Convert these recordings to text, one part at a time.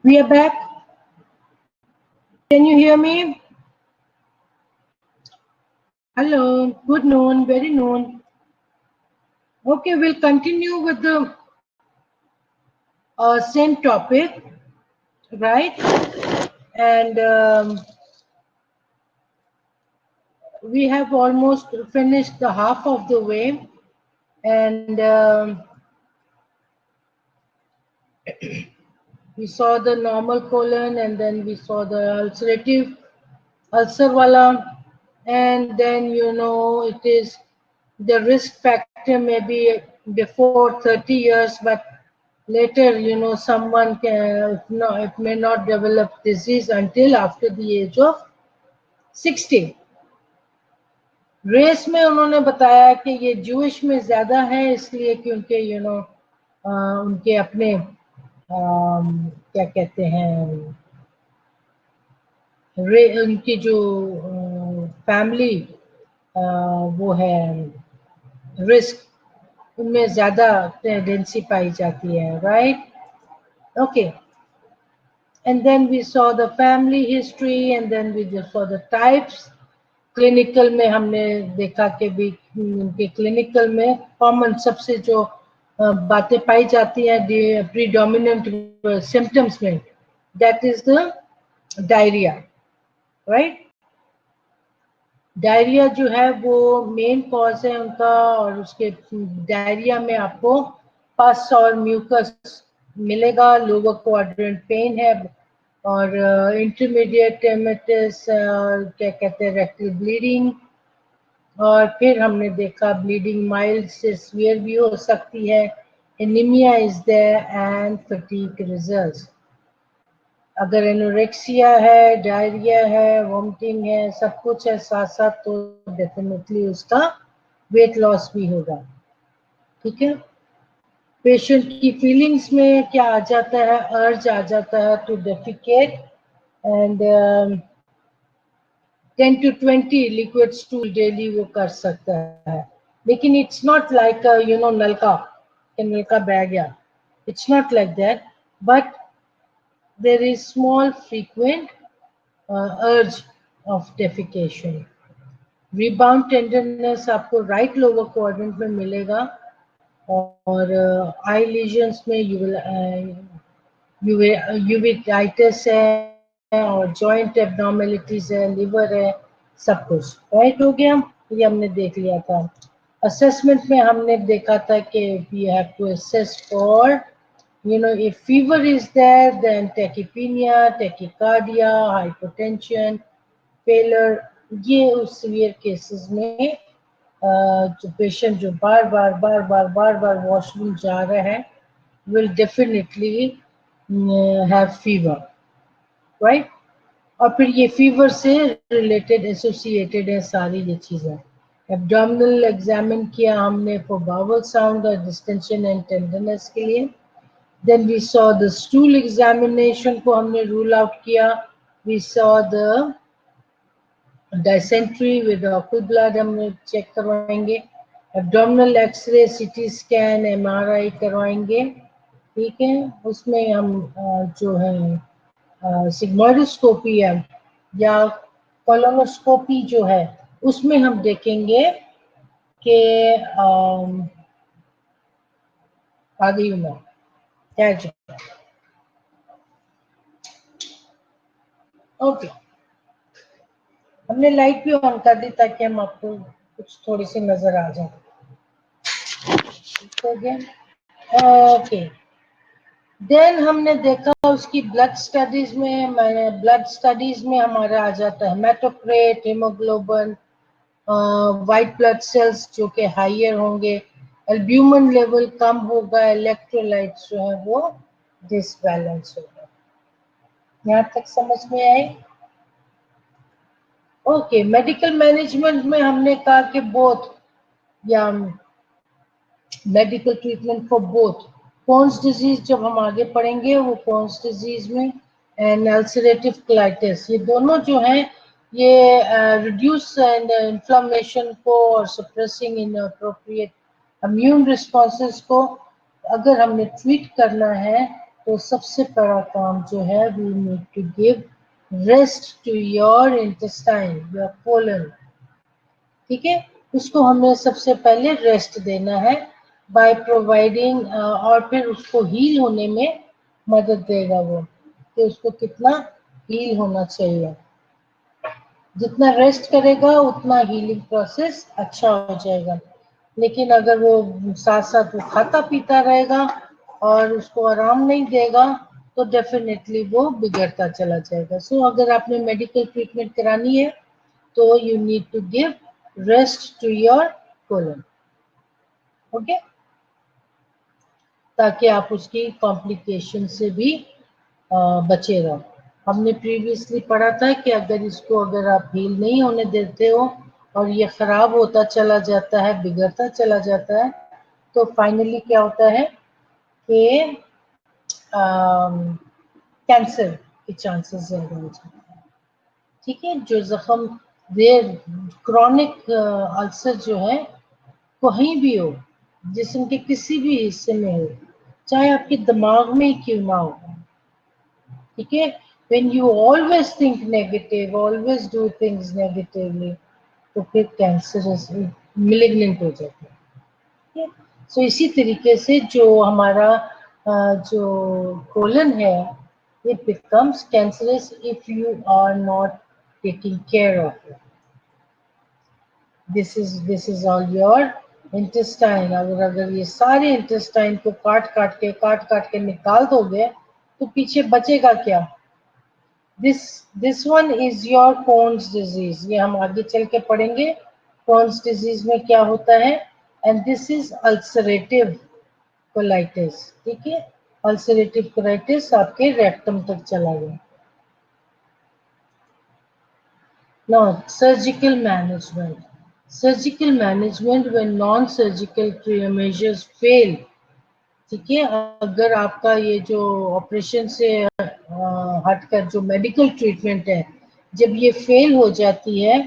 We are back. Can you hear me? Hello, good noon, very noon. Okay, we'll continue with the same topic, right? And we have almost finished the half of the way. And we saw the normal colon, and then we saw the ulcerative ulcer wala, and then it is the risk factor maybe before 30 years, but later someone can no, it may not develop disease until after the age of 60. Race में उन्होंने बताया कि ये Jewish में ज्यादा है इसलिए क्योंकि उनके अपने क्या कहते हैं उनकी जो फैमिली वो है रिस्क उनमें ज्यादा टेंडेंसी पाई जाती है, right? Okay, and then we saw the family history and then we saw the types. Clinical में हमने देखा कि भी उनके क्लिनिकल में कॉमन सबसे जो बातें पाई जाती हैं प्रीडोमिनेंट सिम्टम्स में, that is the diarrhoea, right? Diarrhoea जो है वो मेन कॉज है उनका, और उसके डायरिया में आपको पस और म्यूकस मिलेगा, लोअर क्वाड्रेंट पेन है, और इंटरमीडिएट एमेटिस क्या कहते हैं रेक्टल ब्लीडिंग, और फिर हमने देखा ब्लीडिंग माइल्ड से सीवियर भी हो सकती है, anaemia is there and fatigue results. अगर एनोरेक्सिया है, डायरिया है, वॉमिटिंग है, सब कुछ है साथ साथ, तो डेफिनेटली उसका वेट लॉस भी होगा. ठीक है, पेशेंट की फीलिंग्स में क्या आ जाता है, अर्ज आ जाता है to defecate, and 10 to 20 liquid stool daily वो कर सकता है. लेकिन इट्स नॉट लाइक नलका बह गया, it's not like that, but there is small frequent urge of defecation. Rebound tenderness आपको right lower quadrant में मिलेगा, और eye lesions में uveitis है, और joint abnormalities है, liver है, सब कुछ राइट हो गया. ये हमने देख लिया था. असेसमेंट में हमने देखा था कि we have to assess for if fever is there, then tachypnea, tachycardia, hypotension, failure. ये उस severe cases में जो पेशेंट जो बार बार वॉशरूम जा रहा है will definitely have fever, right? और फिर ये फीवर से रिलेटेड एसोसिएटेड है सारी ये चीजें. एब्डोमिनल एग्जामिन किया हमने फॉर बावल साउंड और डिस्टेंशन एंड टेंडरनेस के लिए. Then we saw the stool examination को हमने rule out किया. We saw the dysentery with ocular blood हमने चेक करवाएंगे. Abdominal X-ray, CT scan, MRI करवाएंगे. ठीक है, उसमें हम जो है सिग्मोइडोस्कोपी है या कोलोनोस्कोपी जो है उसमें हम देखेंगे कि आगे क्या ओके. हमने लाइट भी ऑन कर दी ताकि हम आपको कुछ थोड़ी सी नजर आ जाए. ओके, देन हमने देखा उसकी ब्लड स्टडीज में हमारा आ जाता है हेमाटोक्रेट, हीमोग्लोबिन, वाइट ब्लड सेल्स जो कि हाइयर होंगे, एल्ब्यूमिन लेवल कम होगा, इलेक्ट्रोलाइट्स जो है वो डिसबैलेंस होगा. यहाँ तक समझ में आई? ओके, मेडिकल मैनेजमेंट में हमने कहा कि बोथ या medical treatment for both cons disease, जब हम आगे पढ़ेंगे वो कॉन्स डिजीज में एंड अल्सरेटिव कोलाइटिस, ये दोनों जो हैं ये रिड्यूस इन्फ्लेमेशन को और suppressing in appropriate immune responses को अगर हमने ट्रीट करना है तो सबसे बड़ा काम जो है we need to give rest to your intestine, your colon, ठीक है। उसको हमें सबसे पहले रेस्ट देना है बाय प्रोवाइडिंग, और फिर उसको हील होने में मदद देगा वो, कि उसको कितना हील होना चाहिए। जितना रेस्ट करेगा उतना हीलिंग प्रोसेस अच्छा हो जाएगा। लेकिन अगर वो साथ साथ वो खाता पीता रहेगा और उसको आराम नहीं देगा तो डेफिनेटली वो बिगड़ता चला जाएगा। सो अगर आपने मेडिकल ट्रीटमेंट करानी है तो you need to give rest to your colon, okay, ताकि आप उसकी कॉम्प्लिकेशन से भी बचे रहो। हमने प्रीवियसली पढ़ा था कि अगर आप हील नहीं होने देते हो और ये खराब होता चला जाता है, बिगड़ता चला जाता है, तो फाइनली क्या होता है कि कैंसर के चांसेस ज्यादा हो जाते हैं, ठीक है। जो जख्म देर क्रॉनिक अल्सर जो है कहीं भी हो, जिस्म के किसी भी हिस्से में हो, चाहे आपके दिमाग में ही क्यों ना हो, ठीक है। When you always think negative, always do things negatively, तो फिर कैंसर मिलिग्नेंट हो जाता है, ठीक है। सो इसी तरीके से जो हमारा जो कोलन है, it becomes cancerous if you are not taking care of it. This is all your intestine. अगर ये सारे इंटेस्टाइन को काट काट के निकाल दोगे तो पीछे बचेगा क्या? This one is your Crohn's disease, ये हम आगे चल के पढ़ेंगे Crohn's डिजीज में क्या होता है। And this is ulcerative colitis, ठीक है। अल्सरेटिव कोलाइटिस आपके रेक्टम तक चला गया। Now, surgical management. Surgical management when non-surgical measures fail, ठीक है। अगर आपका ये जो ऑपरेशन से हटकर जो मेडिकल ट्रीटमेंट है, जब ये फेल हो जाती है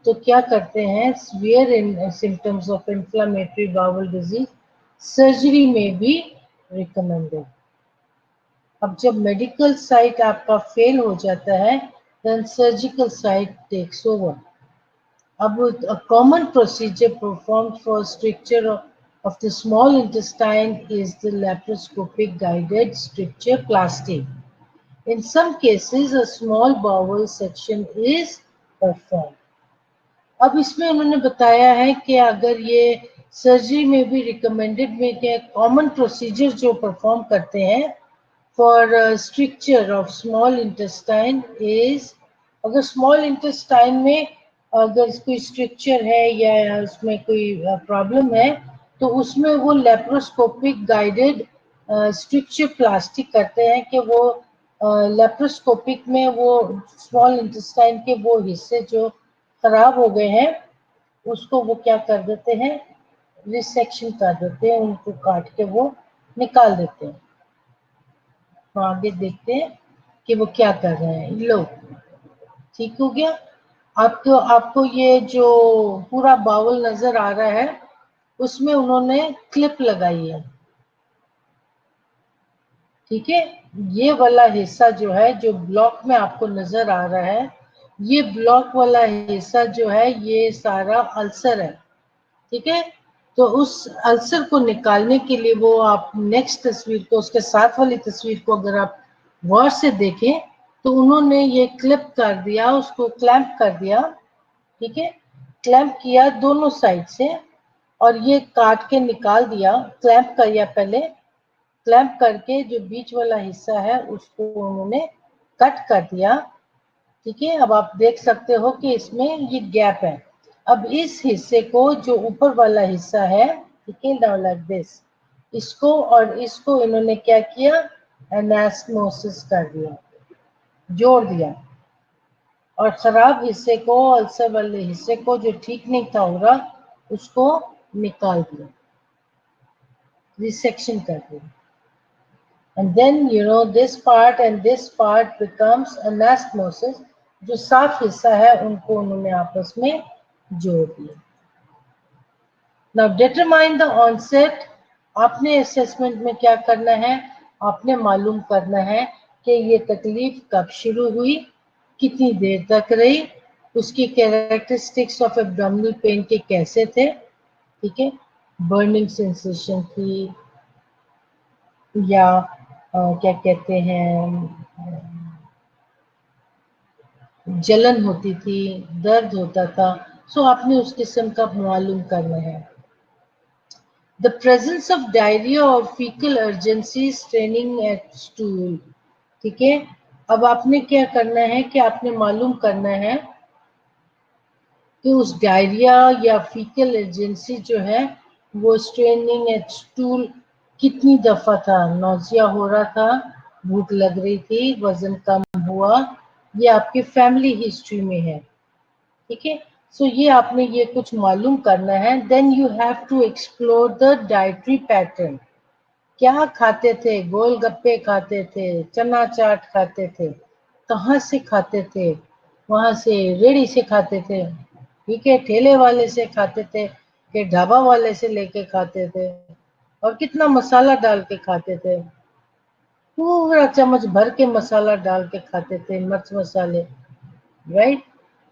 तो क्या करते हैं, severe in symptoms of inflammatory bowel disease, surgery में भी रिकमेंडेड। अब जब मेडिकल साइट आपका फेल हो जाता है then surgical site takes over. अब a common procedure performed for stricture of the small intestine is the laparoscopic guided stricture plasty. In some cases, a small bowel section is performed. अब इसमें उन्होंने बताया है कि अगर ये सर्जरी में भी रिकमेंडेड में क्या कॉमन प्रोसीजर जो परफॉर्म करते हैं for stricture of small intestine is, अगर स्मॉल इंटेस्टाइन में अगर कोई स्ट्रक्चर है या उसमें कोई प्रॉब्लम है तो उसमें वो लेप्रोस्कोपिक गाइडेड स्ट्रक्चर प्लास्टिक करते हैं कि वो लेप्रोस्कोपिक में वो स्मॉल इंटेस्टाइन के वो हिस्से जो खराब हो गए हैं उसको वो क्या कर देते हैं, रिसेक्शन कर देते हैं, उनको काट के वो निकाल देते हैं। तो आगे देखते हैं कि वो क्या कर रहे हैं। लो, ठीक हो गया। आपको ये जो पूरा बाउल नजर आ रहा है उसमें उन्होंने क्लिप लगाई है, ठीक है। ये वाला हिस्सा जो है जो ब्लॉक में आपको नजर आ रहा है, ये ब्लॉक वाला हिस्सा जो है ये सारा अल्सर है, ठीक है। तो उस अल्सर को निकालने के लिए वो आप नेक्स्ट तस्वीर को, उसके साथ वाली तस्वीर को अगर आप गौर से देखें तो उन्होंने ये क्लिप कर दिया, उसको क्लैंप कर दिया, ठीक है। क्लैंप किया दोनों साइड से और ये काट के निकाल दिया। क्लैंप किया पहले, क्लैंप करके जो बीच वाला हिस्सा है उसको उन्होंने कट कर दिया, ठीक है। अब आप देख सकते हो कि इसमें ये गैप है। अब इस हिस्से को जो ऊपर वाला हिस्सा है, ठीक है, नाउ लाइक दिस, इसको और इसको इन्होंने क्या किया, एनास्मोसिस कर दिया, जोड़ दिया, और खराब हिस्से को, अल्सर वाले हिस्से को जो ठीक नहीं था हो रहा, उसको निकाल दिया, रिसेक्शन कर दिया। And then this part and this part becomes anastomosis, जो साफ हिस्सा है उनको उन्होंने आपस में जोड़ दिया। Now determine the onset, आपने असेसमेंट में क्या करना है, आपने मालूम करना है कि ये तकलीफ कब शुरू हुई, कितनी देर तक रही, उसकी कैरेक्टरिस्टिक्स ऑफ एब्डोमिनल पेन के कैसे थे, ठीक है, बर्निंग सेंसेशन थी या क्या कहते हैं, जलन होती थी, दर्द होता था, सो आपने उस किस्म का मालूम करना है। The presence of diarrhea or fecal urgency straining at stool, ठीक है। अब आपने क्या करना है कि आपने मालूम करना है कि उस डायरिया या फीकल अर्जेंसी जो है वो स्ट्रेनिंग एट स्टूल कितनी दफा था, नौजिया हो रहा था, भूख लग रही थी, वजन कम हुआ, ये आपकी फैमिली हिस्ट्री में है, ठीक है। सो ये आपने ये कुछ मालूम करना है। Then you have to explore the dietary pattern, क्या खाते थे, गोलगप्पे खाते थे, चना चाट खाते थे, कहाँ से खाते थे, वहां से रेड़ी से खाते थे, ठीक है, ठेले वाले से खाते थे कि ढाबा वाले से लेके खाते थे, और कितना मसाला डाल के खाते थे, पूरा चम्मच भर के मसाला डाल के खाते थे, मिर्च मसाले, राइट,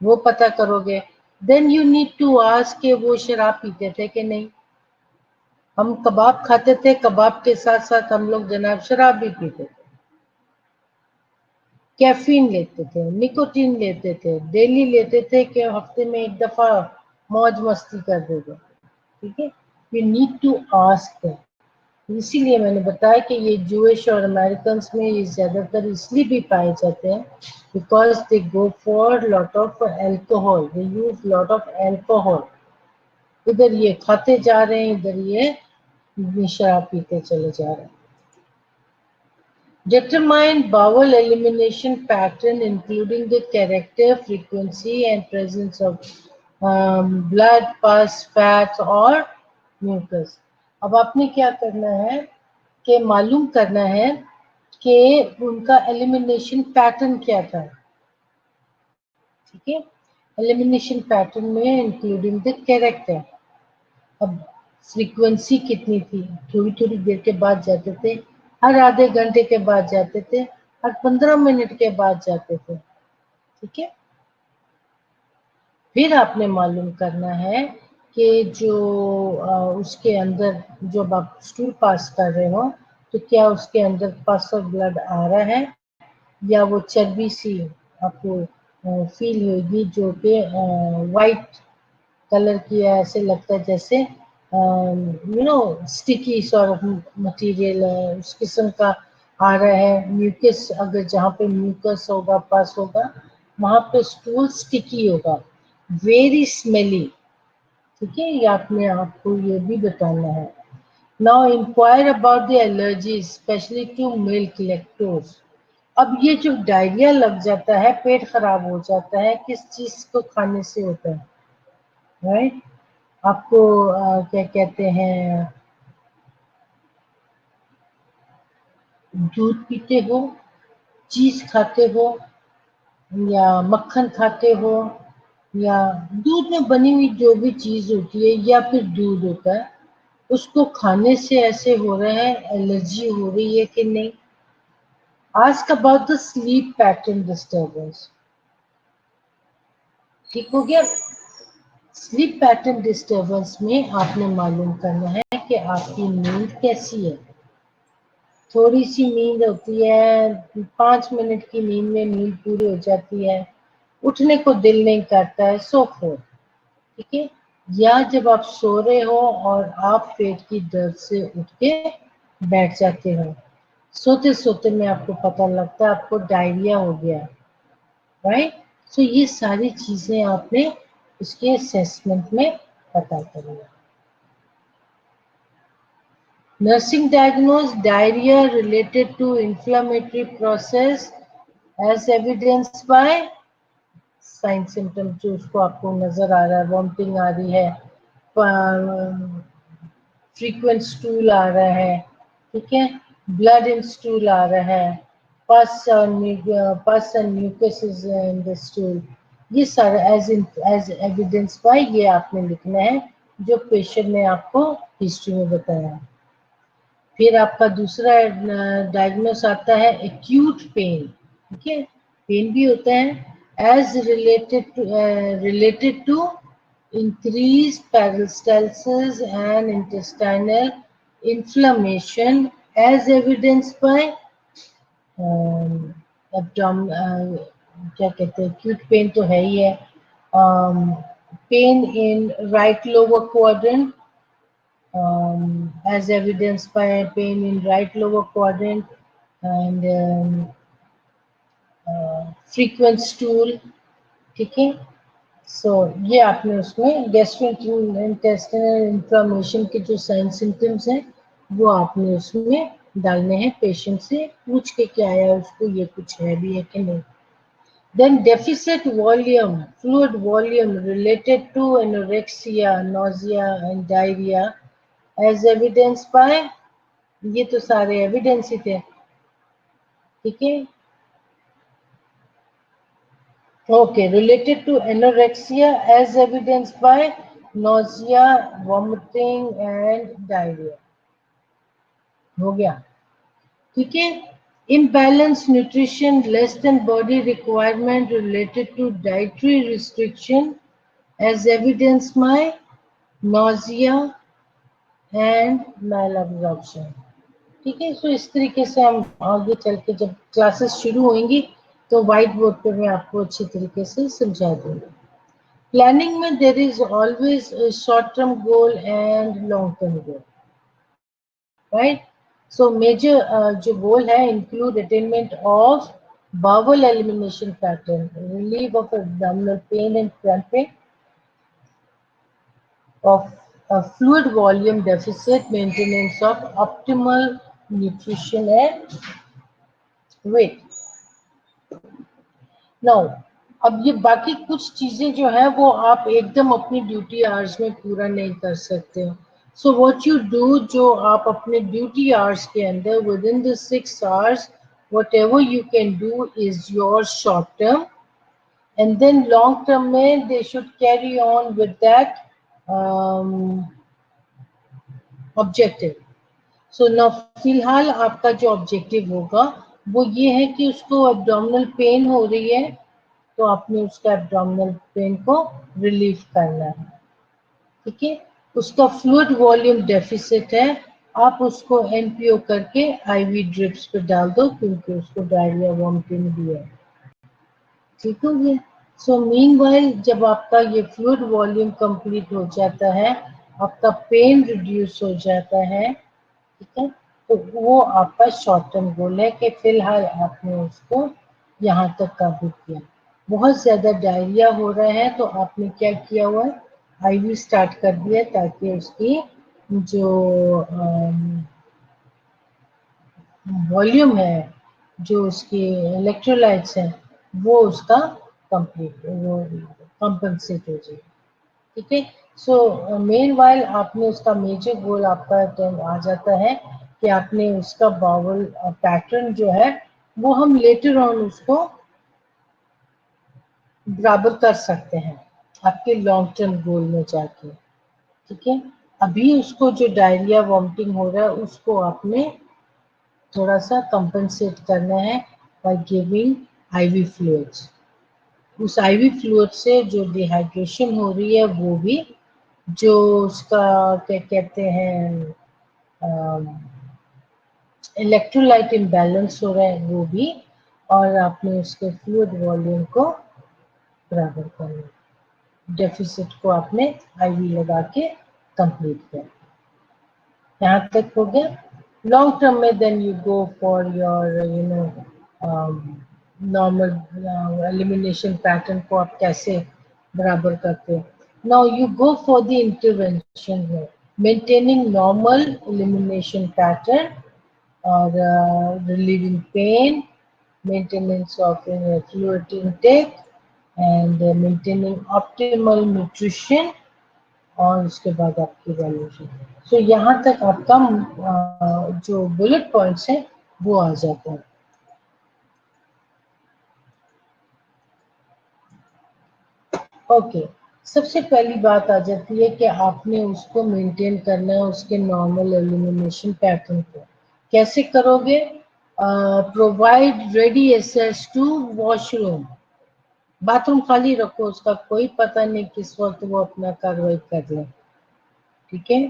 वो पता करोगे। Then you need to ask के वो शराब पीते थे कि नहीं। हम कबाब खाते थे, कबाब के साथ साथ हम लोग जनाब शराब भी पीते थे, कैफीन लेते थे, निकोटीन लेते थे, डेली लेते थे कि हफ्ते में एक दफा मौज मस्ती कर देते, ठीक है। यू नीड टू आस्क, इसीलिए मैंने बताया कि ये जूइश और अमेरिकन में ये ज्यादातर इसलिए भी पाए जाते हैं because they go for lot of alcohol, they use lot of alcohol, इधर ये खाते जा रहे हैं, इधर ये शराब पीते चले जा रहे हैं। Determine bowel elimination pattern including the character, frequency and presence of blood, pus, fats और mucus। अब आपने क्या करना है कि मालूम करना है कि उनका एलिमिनेशन पैटर्न क्या था, ठीक है। एलिमिनेशन पैटर्न में इंक्लूडिंग द कैरेक्टर, अब फ्रीक्वेंसी कितनी थी, थोड़ी थोड़ी देर के बाद जाते थे, हर आधे घंटे के बाद जाते थे, हर 15 मिनट के बाद जाते थे, ठीक है। फिर आपने मालूम करना है कि जो उसके अंदर जब आप स्टूल पास कर रहे हो तो क्या उसके अंदर पास ऑफ ब्लड आ रहा है या वो चर्बी सी आपको फील होगी जो कि वाइट कलर की है, ऐसे लगता है जैसे स्टिकी सॉर्ट ऑफ मटेरियल है, उस किस्म का आ रहा है। म्यूकस, अगर जहाँ पे म्यूकस होगा, पस होगा, वहां पे स्टूल स्टिकी होगा, वेरी स्मेली, ठीक है। ये आपने आपको ये भी बताना है। Now inquire about the allergy specially to milk, lactose. अब ये जो डायरिया लग जाता है, पेट खराब हो जाता है, किस चीज को खाने से होता है, राइट। आपको क्या कहते हैं, दूध पीते हो, चीज खाते हो, या मक्खन खाते हो, या दूध में बनी हुई जो भी चीज होती है या फिर दूध होता है, उसको खाने से ऐसे हो रहा है, एलर्जी हो रही है कि नहीं। Ask about the sleep pattern disturbance, ठीक हो गया। स्लीप पैटर्न डिस्टर्बेंस में आपने मालूम करना है कि आपकी नींद कैसी है। थोड़ी सी नींद होती है, 5 मिनट की नींद में नींद पूरी हो जाती है, उठने को दिल नहीं करता है, सो खो, ठीक है। या जब आप सो रहे हो और आप पेट की दर्द से उठ के बैठ जाते हो, सोते सोते में आपको पता लगता है आपको डायरिया हो गया, राइट। सो ये सारी चीजें आपने उसके असेसमेंट में पता करनी है। Nursing diagnosed diarrhea related to inflammatory process as evidence by sign symptom, जो उसको आपको नजर आ रहा है, वॉमिटिंग आ रही है, फ्रीक्वेंट स्टूल आ रहा है, ठीक है, ब्लड इन स्टूल आ रहा है, pus and mucus in the stool, ये सारा एज एविडेंस बाय ये आपने लिखना है जो पेशेंट ने आपको हिस्ट्री में बताया। फिर आपका दूसरा डायग्नोस आता है एक्यूट पेन, ठीक है, पेन भी होता है as related to increased peristalsis and intestinal inflammation as evidenced by क्या कहते हैं, acute pain तो है ही है, pain in right lower quadrant as evidenced by pain in right lower quadrant and frequent stool, ठीक है। सो ये आपने उसमें गैस्ट्रोइंटेस्टिनल इन्फ्लामेशन के जो साइन सिम्टम्स हैं वो आपने उसमें डालने हैं, पेशेंट से पूछ के क्या आया उसको, ये कुछ है भी है कि नहीं। Then deficit volume, fluid volume related to anorexia, nausea and diarrhoea as evidence by, ये तो सारे एविडेंस ही थे, ठीक है। Okay, related to anorexia as evidenced by nausea, vomiting and diarrhea. हो गया, ठीक है। Imbalanced nutrition, less than body requirement related to dietary restriction as evidenced by nausea and malabsorption, ठीक है। सो इस तरीके से हम आगे चल के जब क्लासेस शुरू होंगी तो व्हाइट बोर्ड पे मैं आपको अच्छी तरीके से समझा दूंगी। प्लानिंग में there is always short term goal and long term goal, right. So major जो गोल है include attainment of bowel elimination pattern, relief of abdominal pain and cramping, of a fluid volume deficit, maintenance of optimal nutrition and weight. Now अब ये बाकी कुछ चीजें जो है वो आप एकदम अपनी ड्यूटी आवर्स में पूरा नहीं कर सकते हो। सो व्हाट यू डू, जो आप अपने ड्यूटी आवर्स के अंदर with in the 6 hours whatever you can do is your short term, and then long term में they should carry on with that objective. सो न फिलहाल आपका जो ऑब्जेक्टिव होगा वो ये है कि उसको एब्डोमिनल पेन हो रही है तो आपने उसका एब्डोमिनल पेन को रिलीव करना है, ठीक है। उसका फ्लूइड वॉल्यूम डेफिसिट है, आप उसको एनपीओ करके आईवी ड्रिप्स पे डाल दो क्योंकि उसको डायरिया वॉमिटिंग भी है, ठीक हो गया। सो मीनवाइल जब आपका ये फ्लूइड वॉल्यूम कंप्लीट हो जाता है, आपका पेन रिड्यूस हो जाता है, ठीक है, तो वो आपका शॉर्ट टर्म गोल है कि फिलहाल आपने उसको यहाँ तक काबू किया। बहुत ज्यादा डायरिया हो रहा है तो आपने क्या किया हुआ है, आईवी स्टार्ट कर दिया ताकि उसकी जो वॉल्यूम है, जो उसकी इलेक्ट्रोलाइट्स हैं, वो उसका कंप्लीट वो कंपनसेट हो जाए, ठीक है। सो मेन वाइल आपने उसका मेजर गोल आपका आ जाता है कि आपने उसका बाउल पैटर्न जो है वो हम लेटर ऑन उसको बराबर कर सकते हैं आपके लॉन्ग टर्म गोल में जाके, ठीक है। अभी उसको जो डायरिया वॉमिटिंग हो रहा है उसको आपने थोड़ा सा कंपनसेट करना है बाय गिविंग आईवी फ्लूइड्स। उस आईवी फ्लूइड से जो डिहाइड्रेशन हो रही है वो भी, जो उसका क्या कहते हैं इलेक्ट्रोलाइट इम्बैलेंस हो रहा है वो भी, और आपने उसके फ्लूइड वॉल्यूम को बराबर करना, डेफिसिट को आपने आईवी लगा के कंप्लीट कर, यहाँ तक हो गया। लॉन्ग टर्म में then you go for your you know normal elimination pattern को आप कैसे बराबर करते हो। Now you go for the intervention है मेंटेनिंग नॉर्मल एलिमिनेशन पैटर्न और relieving pain, maintenance of fluid intake and maintaining optimal nutrition, और उसके बाद आपकी वैल्यूएशन। सो यहाँ तक आपका जो बुलेट पॉइंट्स हैं वो आ जाते हैं। ओके, सबसे पहली बात आ जाती है कि आपने उसको मेंटेन करना है, उसके नॉर्मल एलिमिनेशन पैटर्न को। कैसे करोगे? Provide ready access to washroom. Bathroom खाली रखो, उसका कोई पता नहीं किस वक्त वो अपना कार्रवाई कर ले। ठीक है,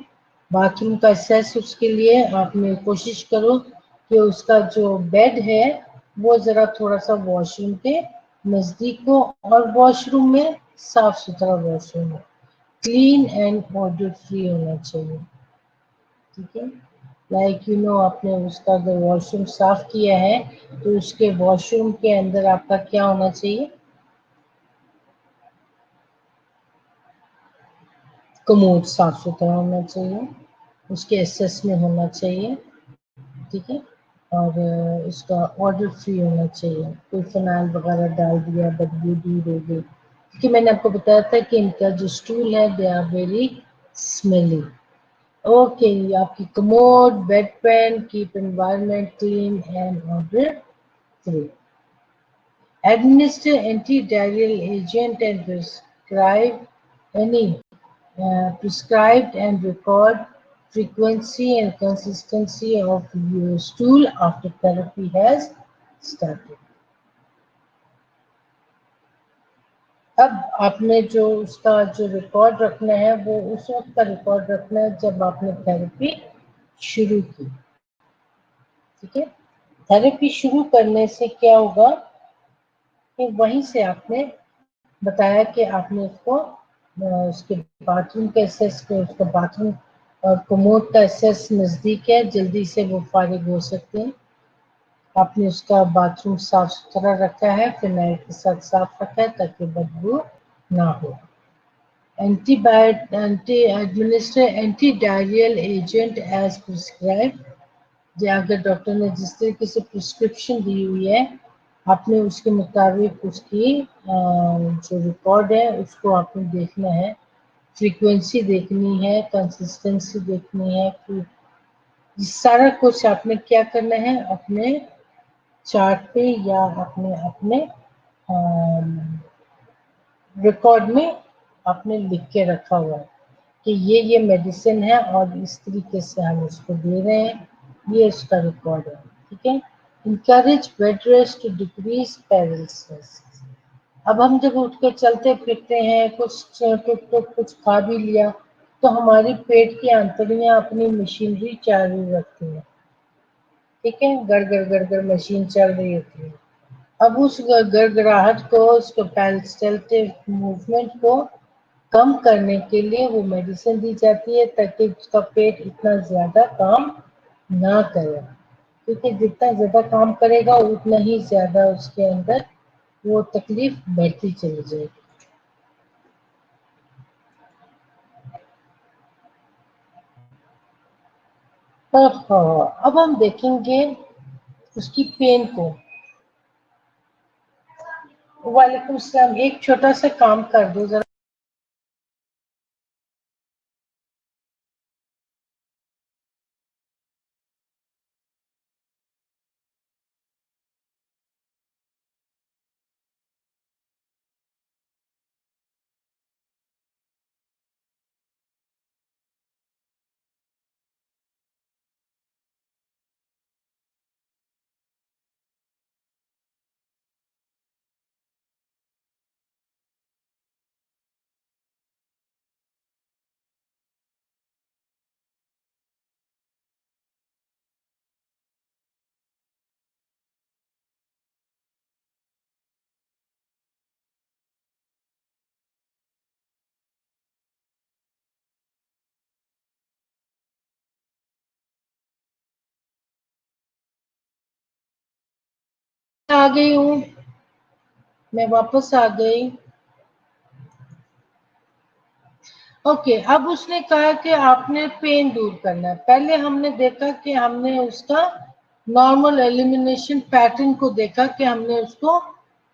बाथरूम का एक्सेस उसके लिए आपने कोशिश करो कि उसका जो बेड है वो जरा थोड़ा सा वॉशरूम के नजदीक हो, और वॉशरूम में साफ सुथरा वॉशरूम हो, क्लीन एंड ऑर्डर फ्री होना चाहिए। ठीक है, लाइक यू नो, आपने उसका अगर वॉशरूम साफ किया है तो उसके वॉशरूम के अंदर आपका क्या होना चाहिए? कमोड साफ सुथरा होना चाहिए, उसके एसेस में होना चाहिए। ठीक है, और इसका ऑर्डर फ्री होना चाहिए, कोई फिनाइल वगैरह डाल दिया, बदबू दूर हो गई, क्योंकि मैंने आपको बताया था कि इनका जो स्टूल है they are very smelly. Okay, आपकी commode, bed pan, keep environment clean and odour free. Administer anti-diarrheal agent and prescribed and record frequency and consistency of your stool after therapy has started. अब आपने जो उसका जो record रखना है वो उस वक्त का रिकॉर्ड रखना है जब आपने थेरेपी शुरू की। ठीक है, थेरेपी शुरू करने से क्या होगा कि वहीं से आपने बताया कि आपने उसको उसके बाथरूम के एक्सेस को, उसका बाथरूम और कमोड का एक्सेस नज़दीक है, जल्दी से वो फारिग हो सकते हैं। आपने उसका बाथरूम साफ सुथरा रखा है, फिनाइल के साथ साफ रखा है ताकि बदबू ना हो। Administer anti diarrhoeal agent as prescribe. अगर डॉक्टर ने जिस तरीके से प्रिस्क्रिप्शन दी हुई है आपने उसके मुताबिक उसकी जो रिकॉर्ड है उसको आपने देखना है, फ्रीक्वेंसी देखनी है, कंसिस्टेंसी देखनी है, कि सारा कुछ आपने क्या करना है अपने चार्ट पे या अपने अपने रिकॉर्ड में आपने लिख के रखा हुआ है कि ये मेडिसिन है और इस तरीके से हम उसको दे रहे हैं, ये इसका रिकॉर्ड है। ठीक है, encourage bed rest to decrease paralysis. अब हम जब उठ के चलते फिरते हैं, कुछ टुक टुक कुछ खा भी लिया, तो हमारी पेट की आंतड़ियां अपनी मशीनरी चालू रखती हैं। ठीक है, गड़गड़ गड़गड़ मशीन चल रही होती है। अब उस गड़गड़ाहट को, उसको पेरिस्टल्टिक मूवमेंट को कम करने के लिए वो मेडिसिन दी जाती है ताकि उसका पेट इतना ज्यादा काम ना करे, क्योंकि जितना ज्यादा काम करेगा उतना ही ज्यादा उसके अंदर वो तकलीफ बढ़ती चली जाएगी। अब हम देखेंगे उसकी पेन को। वालेकुम सलाम, एक छोटा सा काम कर दो जरा। आ गई हूँ, मैं वापस आ गई। ओके, अब उसने कहा कि आपने पेन दूर करना है। पहले हमने देखा कि हमने उसका नॉर्मल एलिमिनेशन पैटर्न को देखा कि हमने उसको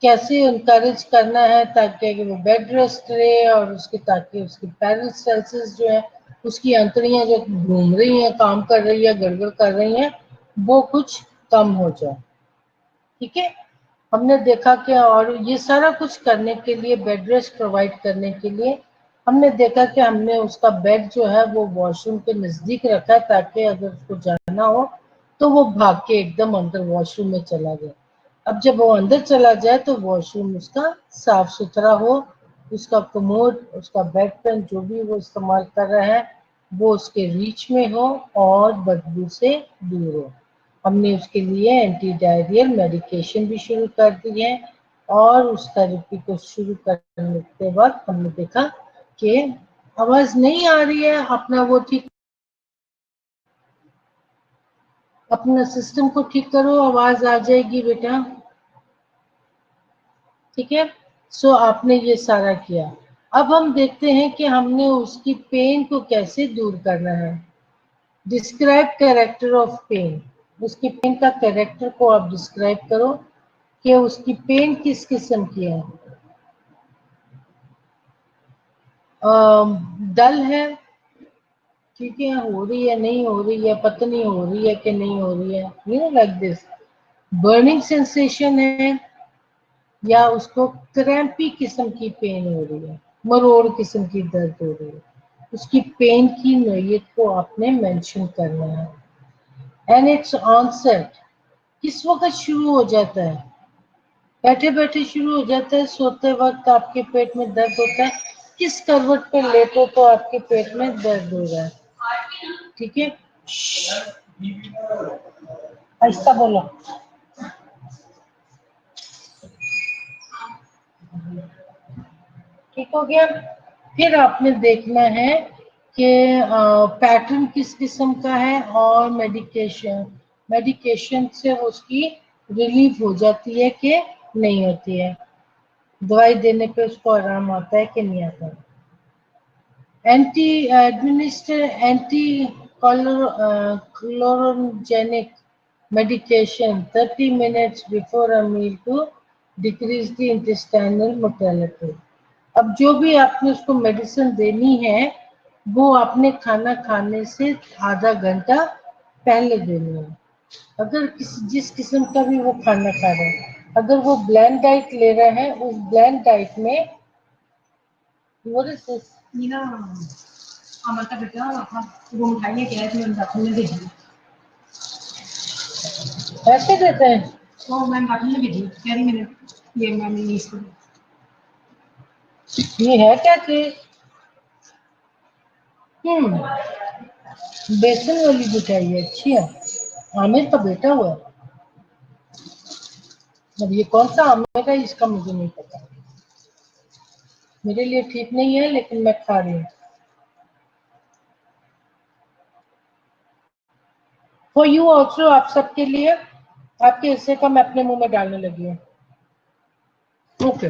कैसे इनकरेज करना है ताकि वो बेड रेस्ट रहे और उसके ताकि उसकी पैरालिसिस जो है उसकी अंतड़ियां जो घूम रही हैं, काम कर रही है, गड़बड़ कर रही हैं, वो कुछ कम हो जाए। ठीक है, हमने देखा कि और ये सारा कुछ करने के लिए, बेड रेस्ट प्रोवाइड करने के लिए हमने देखा कि हमने उसका बेड जो है वो वॉशरूम के नजदीक रखा ताकि अगर उसको जाना हो तो वो भाग के एकदम अंदर वॉशरूम में चला जाए। अब जब वो अंदर चला जाए तो वॉशरूम उसका साफ सुथरा हो, उसका कमोड, उसका बेड पेन जो भी वो इस्तेमाल कर रहा है वो उसके रीच में हो और बदबू से दूर हो। हमने उसके लिए एंटी डायरियल मेडिकेशन भी शुरू कर दी है और उस थेरेपी को शुरू करने के बाद हमने देखा कि आवाज नहीं आ रही है, अपना वो ठीक, अपना सिस्टम को ठीक करो, आवाज आ जाएगी बेटा। ठीक है, सो आपने ये सारा किया। अब हम देखते हैं कि हमने उसकी पेन को कैसे दूर करना है। डिस्क्राइब कैरेक्टर ऑफ पेन, उसकी पेन का कैरेक्टर को आप डिस्क्राइब करो कि उसकी पेन किस किस्म की है। डल है, ठीक है, हो रही है, नहीं हो रही है, पता नहीं हो रही है कि नहीं हो रही है, you know like this. Burning sensation है या उसको क्रैम्पी किस्म की पेन हो रही है, मरोड़ किस्म की दर्द हो रही है, उसकी पेन की नोयत को आपने मेंशन करना है। एंड इट्स ऑनसेट, किस वक्त शुरू हो जाता है, बैठे बैठे शुरू हो जाता है, सोते वक्त आपके पेट में दर्द होता है, किस करवट पे लेटो तो आपके पेट में दर्द हो रहा है। ठीक है, ऐसा बोलो। ठीक हो गया। फिर आपने देखना है कि पैटर्न किस किस्म का है और मेडिकेशन, मेडिकेशन से उसकी रिलीफ हो जाती है कि नहीं होती है, दवाई देने पे उसको आराम आता है कि नहीं आता। Anti administer anti chlorogenic medication 30 minutes before a meal to decrease the intestinal mortality। अब जो भी आपने उसको मेडिसिन देनी है वो आपने खाना खाने से आधा घंटा पहले देनी है। अगर जिस किस्म का भी वो खाना खा रहा है, अगर वो ब्लैंड डाइट ले रहा है, उस ब्लैंड डाइट में what is this? Nina, हमारा बेटा वो मिठाइयाँ क्या है तुम्हें बाथरूम में भेजी, ऐसे देते हैं? तो मैं बाथरूम में भेजी कह रही मैंने ये मैंने इसको ये है क्या चीज? बेसन वाली मिठाई है, अच्छी है, आमिर का बेटा हुआ है। अब ये कौन सा आमिर है इसका मुझे नहीं पता, मेरे लिए ठीक नहीं है लेकिन मैं खा रही हूँ। फॉर यू ऑल्सो, आप सबके लिए, आपके हिस्से का मैं अपने मुंह में डालने लगी हूँ। ओके,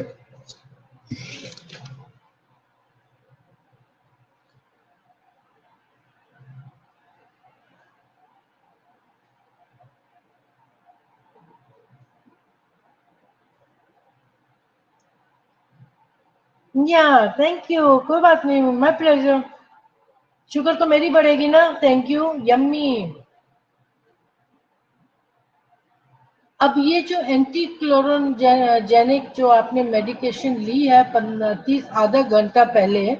या थैंक यू, कोई बात नहीं, माय प्लेजर, शुगर तो मेरी बढ़ेगी ना, थैंक यू, यम्मी। अब ये जो एंटी क्लोरोजेनिक जो आपने मेडिकेशन ली है 30 आधा घंटा पहले,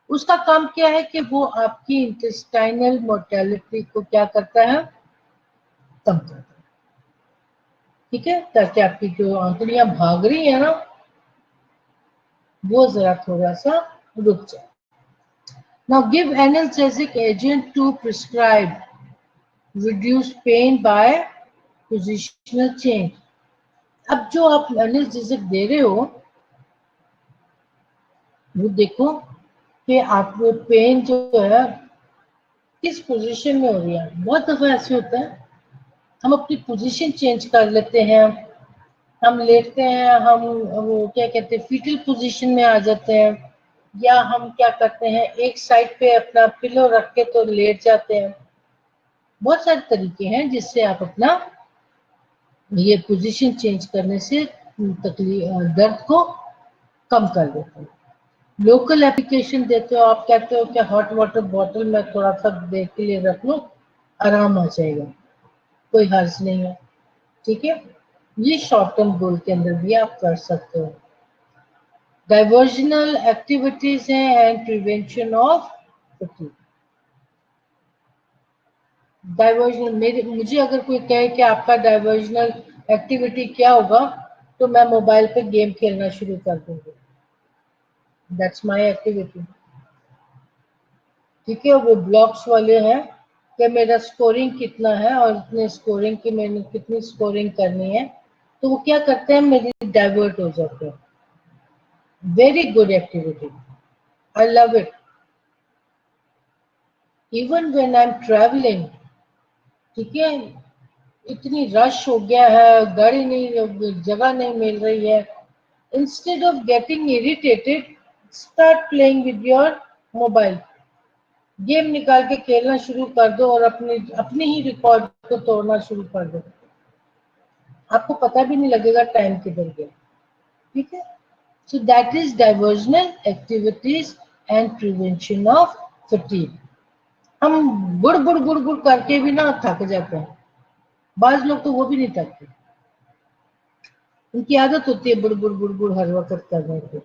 उसका काम क्या है कि वो आपकी इंटेस्टाइनल मोर्टेलिटी को क्या करता है, कम करता है। ठीक है, ताकि आपकी जो आंतड़ियां भाग रही है ना वो जरा थोड़ा सा रुक जाए। Now give analgesic agent to prescribe reduce pain by positional change. अब जो आप एनाल्जेसिक दे रहे हो वो देखो कि आप वो पेन जो है किस पोजीशन में हो रही है। बहुत दफा ऐसे होता है हम अपनी पोजीशन चेंज कर लेते हैं, हम लेटते हैं, हम वो क्या कहते हैं फीटल पोजीशन में आ जाते हैं, या हम क्या करते हैं एक साइड पे अपना पिलो रख के तो लेट जाते हैं। बहुत सारे तरीके हैं जिससे आप अपना ये पोजीशन चेंज करने से तकलीफ दर्द को कम कर देते हो। लोकल एप्लीकेशन देते हो, आप कहते हो कि हॉट वाटर बॉटल में थोड़ा सा देर के लिए रख लो, आराम आ जाएगा, कोई हर्ज नहीं है, ठीक है। ये शॉर्ट टर्म गोल के अंदर भी आप कर सकते हो। डाइवर्जनल एक्टिविटीज हैं एंड प्रिवेंशन ऑफ फटीग। डाइवर्जनल मुझे अगर कोई कहे कि आपका डाइवर्जनल एक्टिविटी क्या होगा, तो मैं मोबाइल पे गेम खेलना शुरू कर दूंगी, दैट्स माय एक्टिविटी, ठीक है। वो ब्लॉक्स वाले हैं कि मेरा स्कोरिंग कितना है और इतने स्कोरिंग की मैंने कितनी स्कोरिंग करनी है, तो वो क्या करते हैं, मेरी डाइवर्ट हो जाते हैं। Very good activity, I love it. Even when I am travelling, ठीक है, इतनी रश हो गया है, गाड़ी नहीं, जगह नहीं मिल रही है, instead of getting irritated, start playing with your mobile, game निकाल के खेलना शुरू कर दो और अपने ही रिकॉर्ड को तोड़ना शुरू कर दो, आपको पता भी नहीं लगेगा टाइम किधर गया, ठीक है। So that is diversional activities and prevention of fatigue. हम गुड़ गुड़ गुड़ गुड़ करके भी ना थक जाते हैं, बाज लोग तो वो भी नहीं थकते, उनकी आदत होती है बुड़ बुड़ बुड़ बुड़ हर वक्त करने की।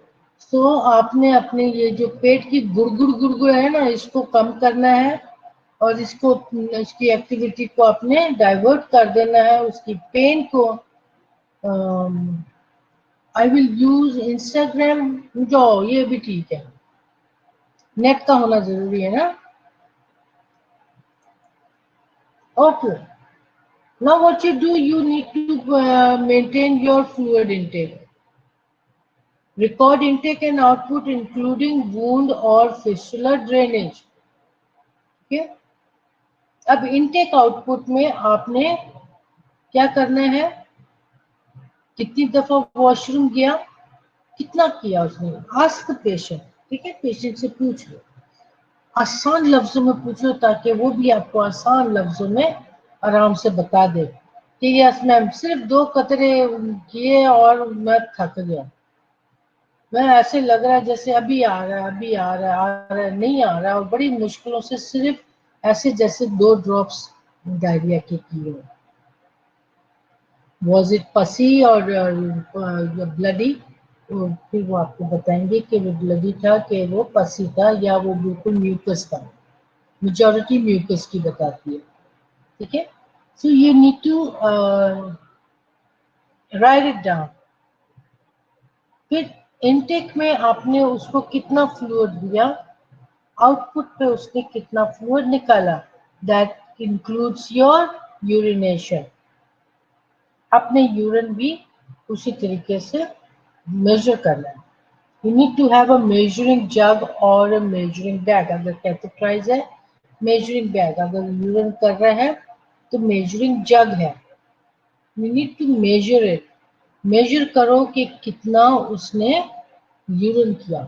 तो आपने अपने ये जो पेट की गुड़गुड़ गुड़गुड़ है ना, इसको कम करना है और इसकी एक्टिविटी को आपने डाइवर्ट कर देना है, उसकी पेन को। आई विल यूज इंस्टाग्राम, जो ये भी ठीक है, नेट का होना जरूरी है ना। Okay, now what you do, you need to maintain your fluid intake, record intake and output including wound or fistula drainage, ठीक है। अब इनटेक आउटपुट में आपने क्या करना है, कितनी दफा वॉशरूम गया, कितना किया उसने, आस्क पेशेंट, ठीक है, पेशेंट से पूछ लो, आसान लफ्जों में पूछो ताकि वो भी आपको आसान लफ्जों में आराम से बता दे कि यस मैम, सिर्फ 2 कतरे किए और मैं थक गया, मैं ऐसे लग रहा है जैसे अभी आ रहा है, अभी आ रहा है, आ रहा है, नहीं आ रहा है, और बड़ी मुश्किलों से सिर्फ ऐसे जैसे 2 ड्रॉप्स डायरिया के किए। वॉज इट पसी और ब्लडी, फिर वो आपको बताएंगे कि वो ब्लडी था कि वो पसी था या वो बिल्कुल म्यूकस था, मेजॉरिटी म्यूकस की बताती है, ठीक है। So you need to write it down. फिर इनटेक में आपने उसको कितना फ्लूइड दिया, आउटपुट पे उसने कितना फ्लूइड निकाला, दैट इंक्लूड्स योर यूरिनेशन। आपने यूरिन भी उसी तरीके से मेजर करना है। You need to have a measuring jug और अ मेजरिंग बैग, अगर कैथेटराइज है मेजरिंग बैग, अगर यूरिन कर रहा है तो मेजरिंग जग है, you need to measure it, measure करो कि कितना उसने यूरिन किया,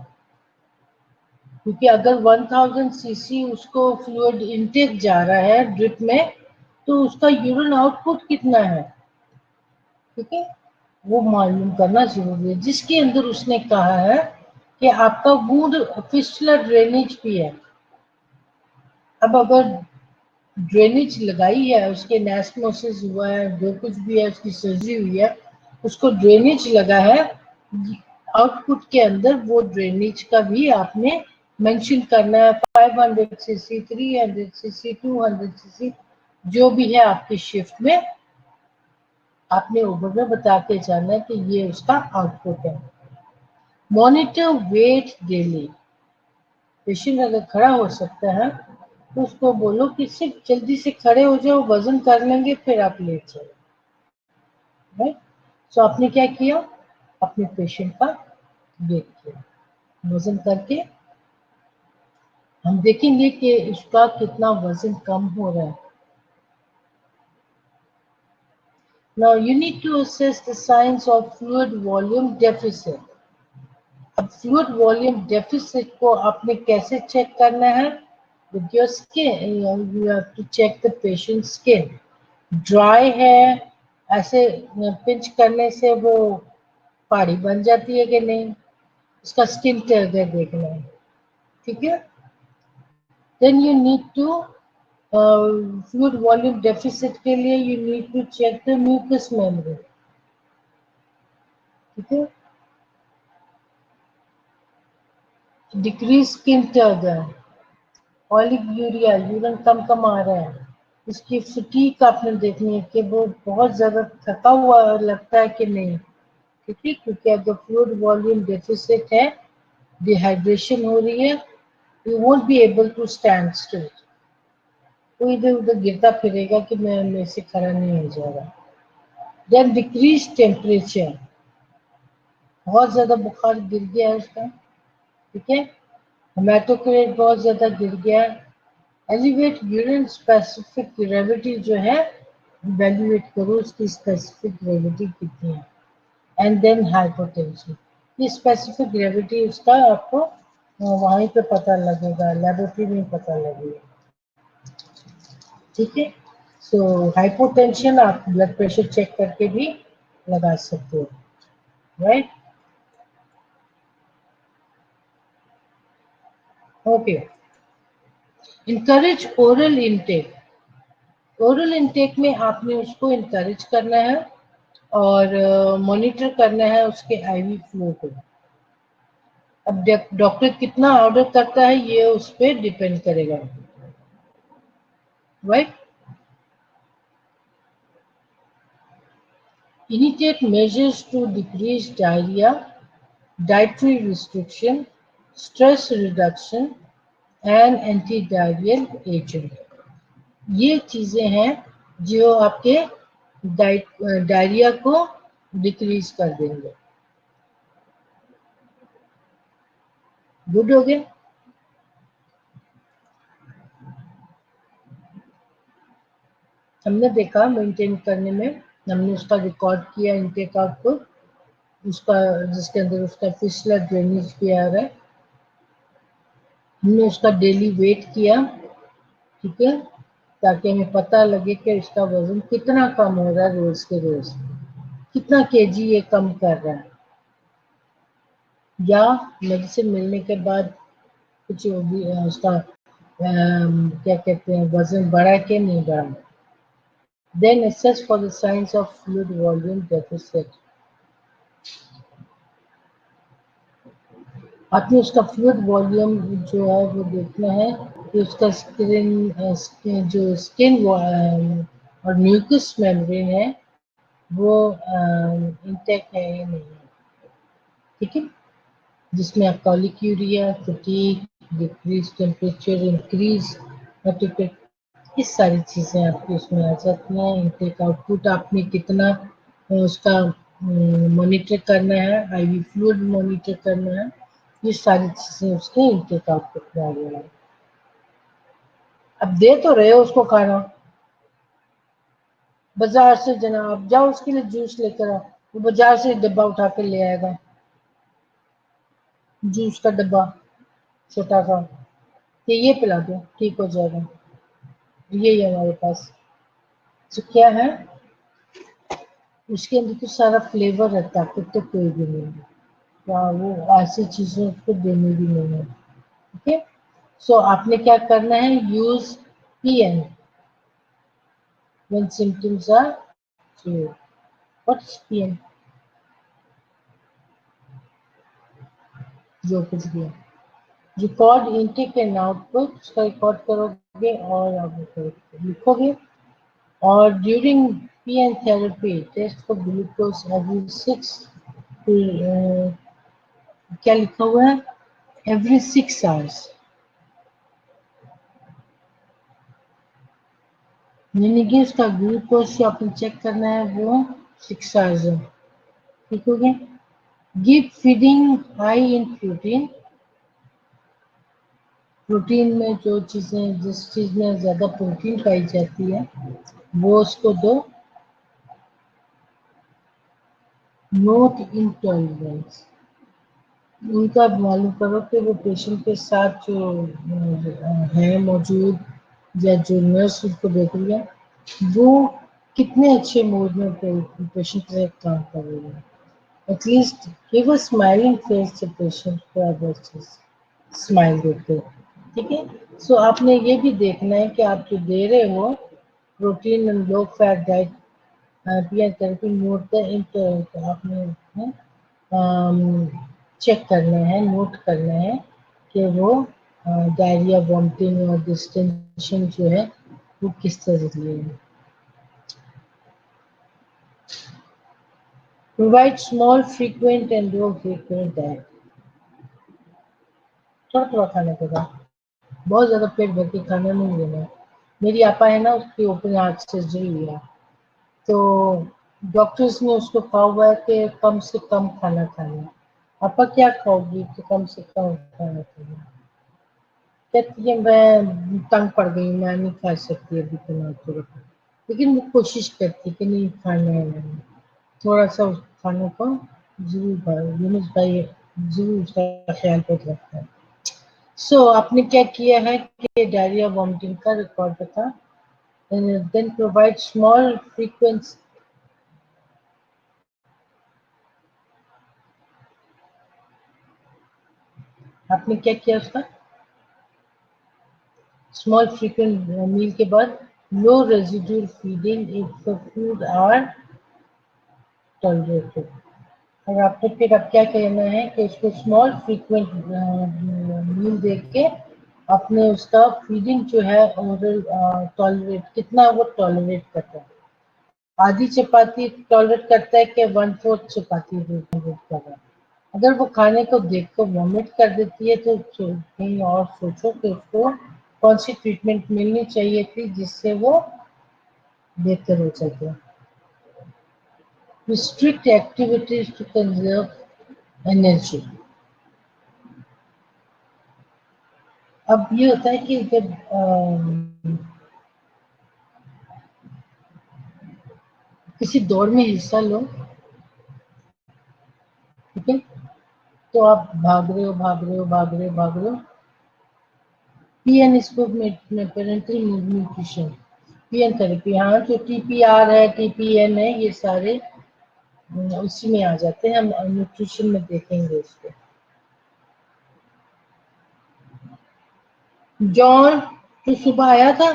क्योंकि अगर 1000 सीसी उसको फ्लूइड इनटेक जा रहा है ड्रिप में, तो उसका यूरिन आउटपुट कितना है, ठीक है, वो मालूम करना जरूरी है। जिसके अंदर उसने कहा है कि आपका वुंड फिस्टुला ड्रेनेज भी है, अब अगर ड्रेनेज लगाई है, उसके नेस्मोसिस हुआ है, जो कुछ भी है, उसकी सर्जरी हुई है, उसको ड्रेनेज लगा है, आउटपुट के अंदर वो ड्रेनेज का भी आपने मेंशन करना है, 500 सीसी, 300 सीसी, 200 सीसी, जो भी है आपकी शिफ्ट में आपने ओवर में बता के जाना है कि ये उसका आउटपुट है। मॉनिटर वेट डेली, पेशेंट अगर खड़ा हो सकता है तो उसको बोलो कि सिर्फ जल्दी से खड़े हो जाओ, वजन कर लेंगे, फिर आप लेट जाओ, राइट। सो आपने क्या किया, अपने पेशेंट का वेट किया, वजन करके हम देखेंगे कि इसका कितना वजन कम हो रहा है। Now you need to assess the signs of fluid volume deficit. अब फ्लूइड वॉल्यूम डेफिसिट को आपने कैसे चेक करना है, with your skin. You have to check the patient's skin. Dry है, ऐसे पिंच करने से वो पहाड़ी बन जाती है कि नहीं, उसका स्किन टेक्सचर देखना है, ठीक है. Then you need to fluid volume deficit के लिए you need to check the mucous membrane, ठीक है. डिक्रीज स्किन टेक्सचर, ऑलिव यूरिया, यूरिन कम कम आ रहा है, उसकी फटीक आपने देखनी है कि वो बहुत ज्यादा थका हुआ लगता है कि नहीं, ठीक है. क्योंकि अगर फ्लूइड वॉल्यूम डेफिसिट है, डिहाइड्रेशन हो रही है, you won't be able to stand still. वो इधर उधर गिरता फिरेगा कि मैं मेरे से खड़ा नहीं हो जाएगा. देन डिक्रीज टेम्परेचर, बहुत ज्यादा बुखार गिर गया है उसका, ठीक है. हेमाटोक्रेट बहुत ज्यादा गिर गया है. एलिवेट यूरिन स्पेसिफिक ग्रेविटी जो है, इवेल्युएट करो उसकी स्पेसिफिक ग्रेविटी कितनी है. एंड देन हाइपोटेंशन, ये स्पेसिफिक ग्रेविटी उसका आपको वहीं पे पता लगेगा, लेबोरेटरी में पता लगेगा, ठीक है. सो हाइपोटेंशन आप ब्लड प्रेशर चेक करके भी लगा सकते हो, right. Okay. Encourage oral intake. Oral intake में आपने उसको इनकरेज करना है और मॉनिटर करना है उसके आईवी फ्लो को. अब डॉक्टर कितना ऑर्डर करता है ये उस पर डिपेंड करेगा, right. Initiate measures to decrease diarrhea, dietary restriction, stress reduction and anti-diarrheal agent. ये चीजें हैं जो आपके डायरिया को डिक्रीज कर देंगे. गुड हो गया. हमने देखा मेंटेन करने में, हमने उसका रिकॉर्ड किया इनटेक आउटपुट, उसका जिसके अंदर उसका फिशलर ड्रेनेज भी आ रहा है. हमने उसका डेली वेट किया, ठीक है, ताकि हमें पता लगे कि इसका वजन कितना कम हो रहा है रोज के रोज, कितना केजी ये कम कर रहा है, या मेडिसिन मिलने के बाद कुछ उसका क्या कहते हैं वजन बढ़ा के नहीं बढ़ा. Then assess for the signs of fluid volume deficit. आपने उसका फ्लूइड वॉल्यूम जो है वो देखना है कि उसका जो स्किन और म्यूकस मेम्ब्रेन है वो इंटेक है या नहीं, ठीक है. जिसमें आप colic urea, fatigue, decrease temperature, increase etiquette, ये सारी चीजें आपकी उसमें आ जाती हैं. इनटेक आउटपुट आपने कितना उसका मॉनिटर करना है, आईवी फ्लूइड मॉनिटर करना है, ये सारी चीजें उसके इनटेक आउटपुट में आ गई है. अब दे तो रहे हो उसको खाना, बाजार से जनाब जाओ उसके लिए जूस लेकर आओ, वो बाजार से डब्बा उठा कर ले आएगा, जूस का डब्बा छोटा सा, कि ये पिला दो ठीक हो जाएगा, यही है हमारे पास. तो क्या है उसके अंदर तो सारा फ्लेवर रहता है, फिर तो कोई भी नहीं है, या वो ऐसी चीजें उसको देनी भी नहीं है, ठीक है. सो आपने क्या करना है, use PN when symptoms are clear. What's PN, जो कुछ भी है. रिकॉर्ड इनटेक एंड आउटपुट, उसका रिकॉर्ड करोगे और आप लिखोगे. और during PN therapy test for glucose every 6 क्या लिखा हुआ है, एवरी 6 आवर्स, यानी कि उसका ग्लूकोज जो आपने चेक करना है वो 6 आवर्स है, ठीक हो गया. Give feeding high in protein. Protein में जो चीजें, जिस चीज में ज्यादा प्रोटीन पाई जाती है वो उसको दो. नोट इंटॉलरेंस, उनका मालूम करो कि वो पेशेंट के साथ जो है मौजूद या जो नर्स उसको देख रही है वो कितने अच्छे मूड में पेशेंट के साथ काम कर रही है। At least give a smiling face to patient को अदर स्माइल देते, ठीक है। सो आपने ये भी देखना है कि आप जो दे रहे हो protein and low fat diet पिया थेरेपी नोट द आपने चेक करना है, नोट करना है कि वो डायरिया वॉमिटिंग और डिस्टेंशन जो है वो किस तरह से है। Provide small frequent and low frequent diet, थोड़ा थोड़ा खाने के बाद, बहुत ज्यादा पेट भर के खाना नहीं लेना है। मेरी आपा है ना, उसकी ओपन हार्ट सर्जरी हुई है, तो डॉक्टर्स ने उसको कहा हुआ है कि कम से कम खाना खाना है। आपा क्या खाओगी कि कम से कम खाना खाना? कहती है मैं तंग पड़ गई, मैं नहीं खा सकती अभी इतना थोड़ा, लेकिन वो कोशिश करती कि नहीं खाना है मैंने, थोड़ा सा उस खाने को जरूर भाई यूनुस भाई जरूर उसका ख्याल रखता है। सो आपने क्या किया है कि डायरिया वॉमिटिंग का रिकॉर्ड रखा, देन प्रोवाइड स्मॉल फ्रीक्वेंसी। आपने क्या किया उसका स्मॉल फ्रीक्वेंट मील के बाद low residual feeding if the food are tolerated. और आपको फिर अब क्या कहना है कि उसको स्मॉल फ्रीक्वेंट मील दे के अपने उसका फीडिंग जो है ओरल टॉलरेट कितना वो टॉलरेट करता है। आधी चपाती टॉलरेट करता है कि वन फोर्थ चपाती टॉलरेट कर रहा है। अगर वो खाने को देख कर वॉमिट कर देती है तो कहीं और सोचो कि उसको कौन सी ट्रीटमेंट मिलनी चाहिए थी जिससे वो बेहतर हो सके। Restrict activities to conserve energy. अब ये होता है कि जब किसी दौड़ में हिस्सा लो, ठीक है, तो आप भाग रहे हो भाग रहे हो भाग रहे हो भाग रहे हो, पीएन इसको में पेरेंटल न्यूट्रिशन पीएन थेरेपी, हाँ जो टीपीआर है टीपीएन है ये सारे उसी में आ जाते हैं, हम न्यूट्रिशन में देखेंगे इसको। जॉन तू सुबह आया था,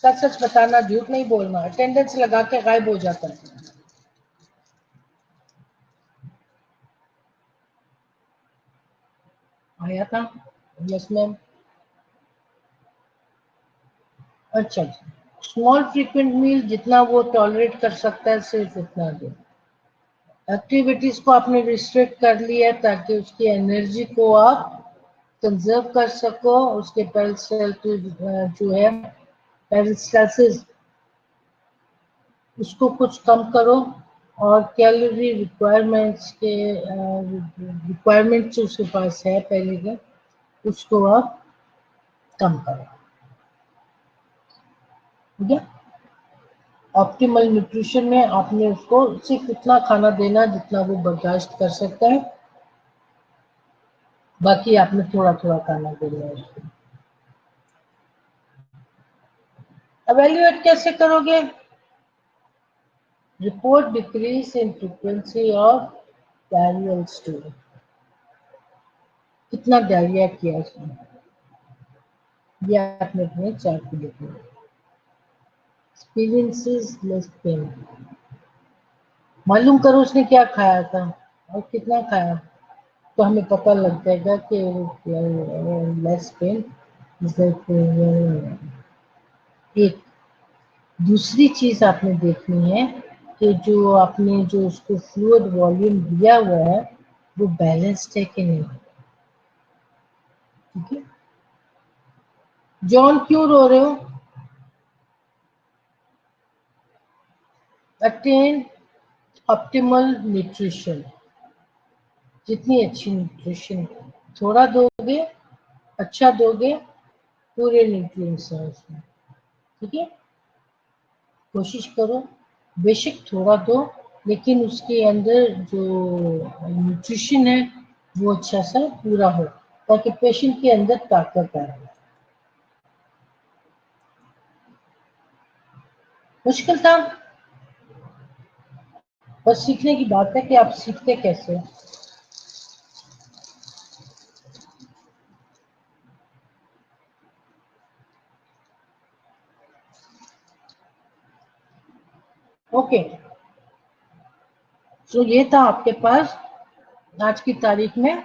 सच सच बताना, झूठ नहीं बोलना, अटेंडेंस लगा के गायब हो जाता है। आया था, यस मैम। अच्छा, स्मॉल फ्रीक्वेंट मील जितना वो टॉलरेट कर सकता है सिर्फ उतना दो। एक्टिविटीज को आपने रिस्ट्रिक्ट कर लिया है ताकि उसकी एनर्जी को आप कंजर्व कर सको, उसके जो है पेरिस्टालसिस उसको कुछ कम करो, और कैलोरी रिक्वायरमेंट जो उसके पास है पहले के उसको आप कम करो, ठीक है। ऑप्टिमल न्यूट्रिशन में आपने उसको सिर्फ उतना खाना देना जितना वो बर्दाश्त कर सकता है, बाकी आपने थोड़ा थोड़ा खाना देना है उसको। एवेल्युएट कैसे करोगे? Report decrease in frequency of diarrhoeal stool, कितना डायरिया किया उसने, ये आपने अपने चार्ट पे लिखना। एक्सपीरियंसेस लेस पेन, मालूम करो उसने क्या खाया था और कितना खाया, तो हमें पता लग जाएगा कि लेस पेन। एक दूसरी चीज आपने देखनी है कि जो आपने जो उसको फ्लूइड वॉल्यूम दिया हुआ है वो बैलेंस्ड है कि नहीं, ठीक है। जॉन क्यों रो रहे हो? अटेन ऑप्टिमल न्यूट्रिशन, जितनी अच्छी न्यूट्रिशन थोड़ा दोगे अच्छा दोगे, पूरे न्यूट्रिएंट्स हैं उसमें, ठीक है। कोशिश करो बेशक थोड़ा दो लेकिन उसके अंदर जो न्यूट्रिशन है वो अच्छा सा पूरा हो, ताकि पेशेंट के अंदर ताकत आए। मुश्किल था, बस सीखने की बात है कि आप सीखते कैसे। ओके, तो ये था आपके पास आज की तारीख में।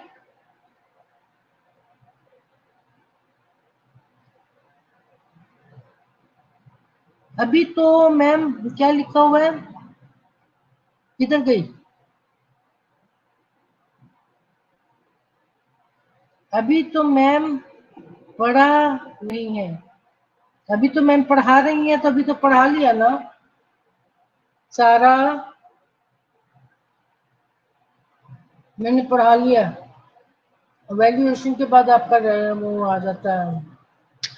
अभी तो मैम क्या लिखा हुआ है, किधर गई? अभी तो मैम पढ़ा नहीं है, अभी तो मैम पढ़ा रही है, तो अभी तो पढ़ा लिया ना सारा, मैंने पढ़ा लिया। वैल्यूएशन के बाद आपका वो आ जाता है,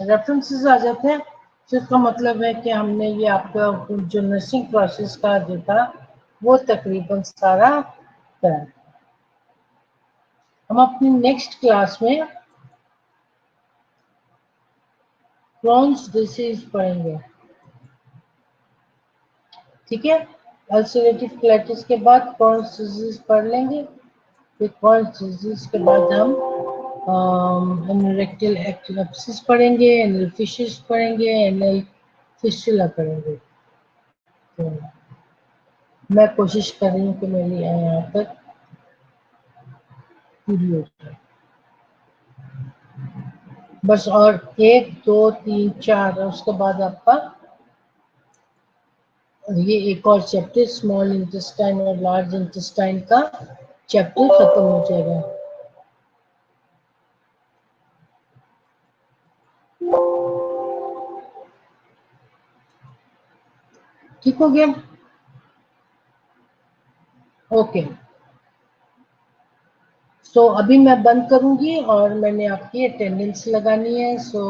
रेफरेंसेस आ जाते हैं, जिसका मतलब है कि हमने ये आपका जो नर्सिंग प्रोसेस का जो था वो तकरीबन सारा करा। हम अपनी नेक्स्ट क्लास में क्रॉन्स डिसीज पढ़ेंगे, ठीक है। अल्सरेटिव कोलाइटिस के बाद क्रॉन्स डिजीज पढ़ लेंगे, फिर क्रॉन्स डिजीज के बाद हम रेक्टल एक्टिनोप्सिस पढ़ेंगे, एनल फिशेस पढ़ेंगे, एनल फिस्टुला पढ़ेंगे। तो मैं कोशिश कर रही हूँ कि मेरी यहाँ तक पूरी हो जाए, बस और 1 2 3 4, उसके बाद आपका ये एक और चैप्टर स्मॉल इंटेस्टाइन और लार्ज इंटेस्टाइन का चैप्टर खत्म हो जाएगा। ठीक हो गया, ओके। सो अभी मैं बंद करूंगी और मैंने आपकी अटेंडेंस लगानी है। सो